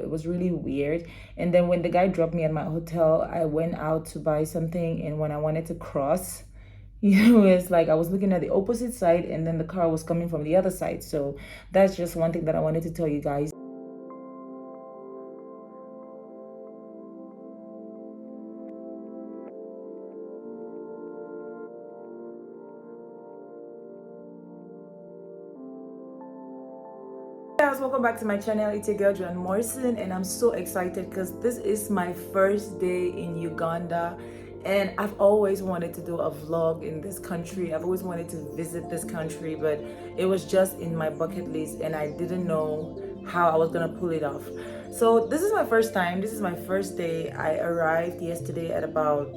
it was really weird. And then when the guy dropped me at my hotel, I went out to buy something, and when I wanted to cross, it's like I was looking at the opposite side, and then the car was coming from the other side. So that's just one thing that I wanted to tell you guys. Guys, welcome back to my channel. It's your girl Joan Morrison, and I'm so excited because this is my first day in Uganda, and I've always wanted to do a vlog in this country. I've always wanted to visit this country, but it was just in my bucket list and I didn't know how I was gonna pull it off. So this is my first time. This is my first day. I arrived yesterday at about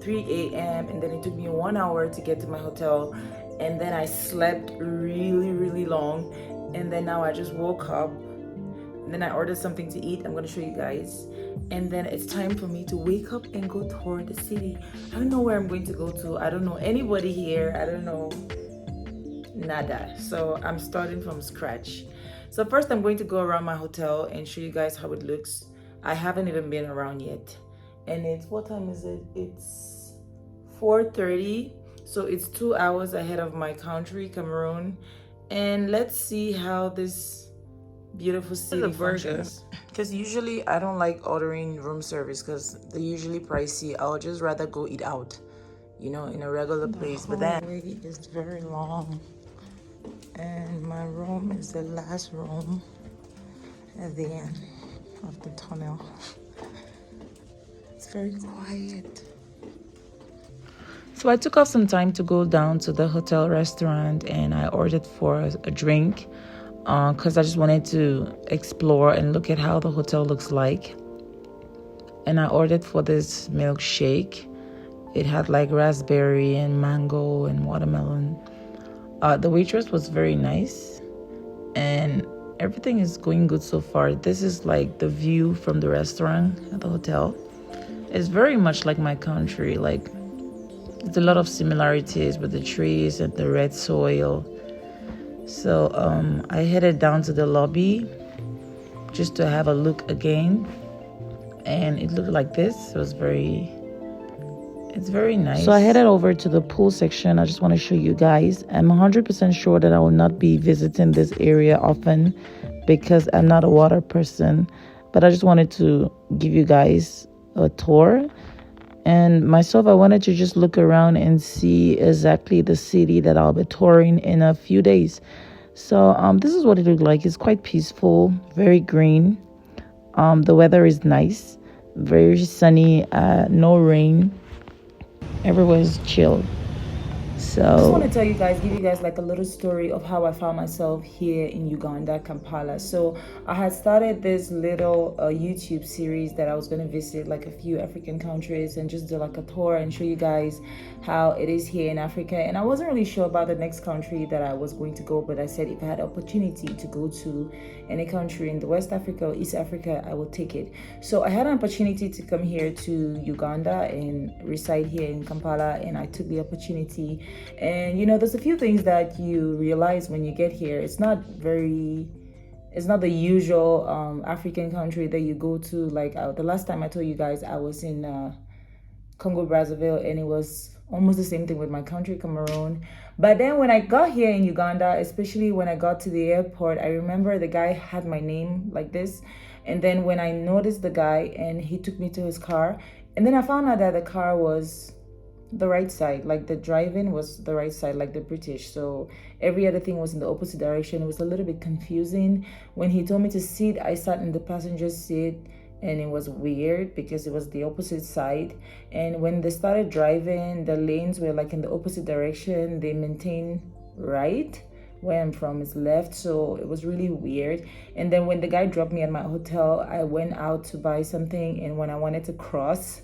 3 a.m. and then it took me 1 hour to get to my hotel, and then I slept really long, and then now I just woke up, and then I ordered something to eat. I'm gonna show you guys, and then it's time for me to wake up and go tour the city. I don't know where I'm going to go to. I don't know anybody here. I don't know nada, so I'm starting from scratch. So first I'm going to go around my hotel and show you guys how it looks. I haven't even been around yet, and it's, what time is it? It's 4:30, so it's 2 hours ahead of my country, Cameroon. And let's see how this beautiful city functions. Because usually I don't like ordering room service because they're usually pricey. I'll just rather go eat out, you know, in a regular place. But then wait is very long, and my room is the last room at the end of the tunnel. It's very quiet. So I took off some time to go down to the hotel restaurant, and I ordered for a drink because I just wanted to explore and look at how the hotel looks like. And I ordered for this milkshake. It had like raspberry and mango and watermelon. The waitress was very nice, and everything is going good so far. This is like the view from the restaurant at the hotel. It's very much like my country. Like, there's a lot of similarities with the trees and the red soil. So I headed down to the lobby just to have a look again, and it looked like this. It's very nice. So I headed over to the pool section. I just want to show you guys. I'm 100% sure that I will not be visiting this area often because I'm not a water person, but I just wanted to give you guys a tour. And myself, I wanted to just look around and see exactly the city that I'll be touring in a few days. So this is what it looked like. It's quite peaceful, very green. The weather is nice, very sunny, no rain. Everywhere is chill. So I just want to tell you guys, give you guys like a little story of how I found myself here in Uganda, Kampala. So I had started this little YouTube series that I was going to visit like a few African countries and just do like a tour and show you guys how it is here in Africa. And I wasn't really sure about the next country that I was going to go, but I said if I had opportunity to go to any country in the West Africa or East Africa, I would take it. So I had an opportunity to come here to Uganda and reside here in Kampala, and I took the opportunity. And you know, there's a few things that you realize when you get here. It's not the usual African country that you go to. Like the last time I told you guys, I was in Congo Brazzaville, and it was almost the same thing with my country, Cameroon. But then when I got here in Uganda, especially when I got to the airport, I remember the guy had my name like this. And then when I noticed the guy, and he took me to his car, and then I found out that the car was the right side, like the driving was the right side, like the British. So every other thing was in the opposite direction. It was a little bit confusing. When he told me to sit, I sat in the passenger seat, and it was weird because it was the opposite side. And when they started driving, the lanes were like in the opposite direction. They maintained right. Where I'm from is left, so it was really weird. And then when the guy dropped me at my hotel, I went out to buy something, and when I wanted to cross,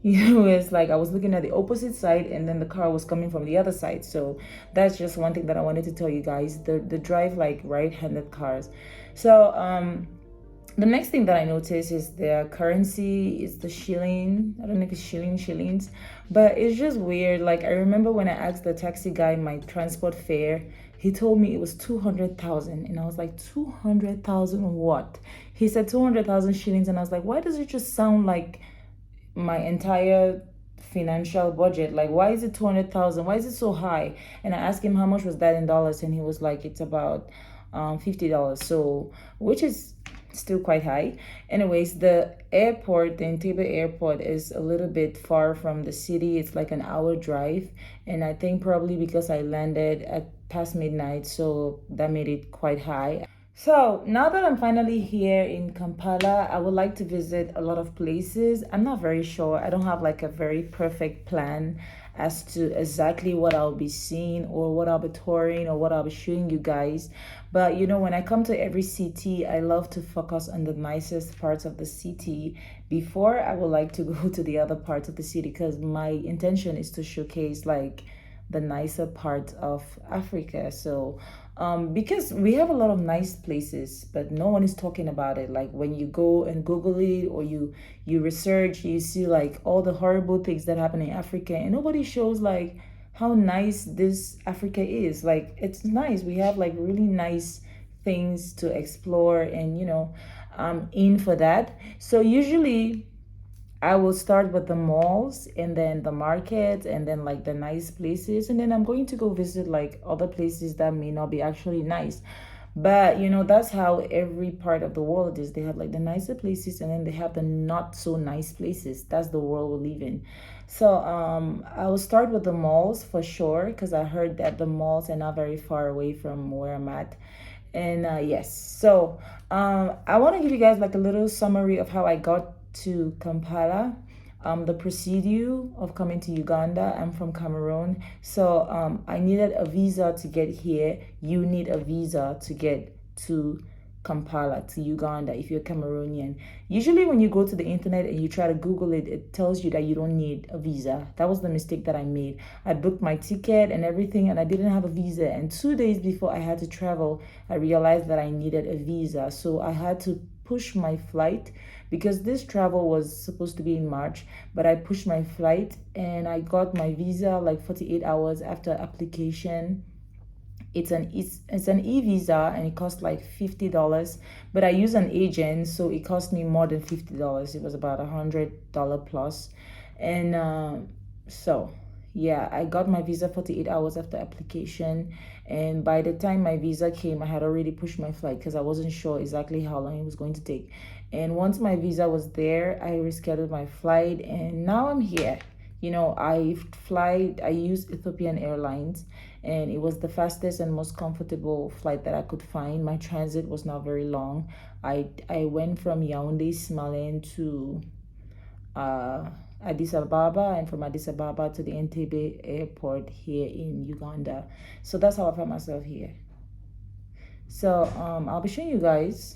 it's like I was looking at the opposite side, and then the car was coming from the other side. So that's just one thing that I wanted to tell you guys. The drive like right-handed cars. So the next thing that I noticed is their currency is the shilling. I don't know if it's shillings, but it's just weird. Like I remember when I asked the taxi guy my transport fare, He told me it was 200,000, and I was like, 200,000 what? He said 200,000 shillings, and I was like, why does it just sound like my entire financial budget? Like, why is it 200,000? Why is it so high? And I asked him how much was that in dollars, and he was like, it's about $50. So, which is still quite high. Anyways, the airport, the Entebbe airport, is a little bit far from the city. It's like an hour drive, and I think probably because I landed at past midnight, so that made it quite high. So now that I'm finally here in Kampala, I would like to visit a lot of places. I'm not very sure. I don't have like a very perfect plan as to exactly what I'll be seeing or what I'll be touring or what I'll be showing you guys. But you know, when I come to every city, I love to focus on the nicest parts of the city before I would like to go to the other parts of the city, because my intention is to showcase like the nicer part of Africa. So because we have a lot of nice places, but no one is talking about it. Like when you go and Google it, or you research, you see like all the horrible things that happen in Africa, and nobody shows like how nice this Africa is. Like, it's nice. We have like really nice things to explore, and you know, I'm in for that. So usually I will start with the malls, and then the markets, and then like the nice places, and then I'm going to go visit like other places that may not be actually nice. But you know, that's how every part of the world is. They have like the nicer places, and then they have the not so nice places. That's the world we live in. So I will start with the malls for sure, because I heard that the malls are not very far away from where I'm at. And yes, so I want to give you guys like a little summary of how I got to Kampala, the procedure of coming to Uganda. I'm from Cameroon, so I needed a visa to get here. You need a visa to get to Kampala, to Uganda, if you're Cameroonian. Usually when you go to the internet and you try to Google it, it tells you that you don't need a visa. That was the mistake that I made. I booked my ticket and everything, and I didn't have a visa. And 2 days before I had to travel, I realized that I needed a visa. So I had to push my flight, because this travel was supposed to be in March, but I pushed my flight, and I got my visa like 48 hours after application. It's an e-visa, and it cost like $50, but I use an agent, so it cost me more than $50. It was about $100 plus. And so yeah, I got my visa 48 hours after application, and by the time my visa came, I had already pushed my flight, because I wasn't sure exactly how long it was going to take. And once my visa was there, I rescheduled my flight, and now I'm here. You know, I use Ethiopian Airlines, and it was the fastest and most comfortable flight that I could find. My transit was not very long. I went from Yaoundé, Somaliland, to Addis Ababa, and from Addis Ababa to the Entebbe airport here in Uganda. So that's how I found myself here. So I'll be showing you guys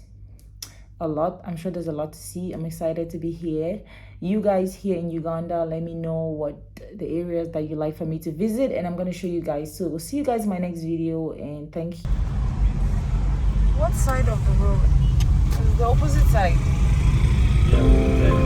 a lot. I'm sure there's a lot to see. I'm excited to be here. You guys here in Uganda, let me know what the areas that you like for me to visit, and I'm going to show you guys. So we'll see you guys in my next video, and thank you. What side of the road? It's the opposite side. Yeah,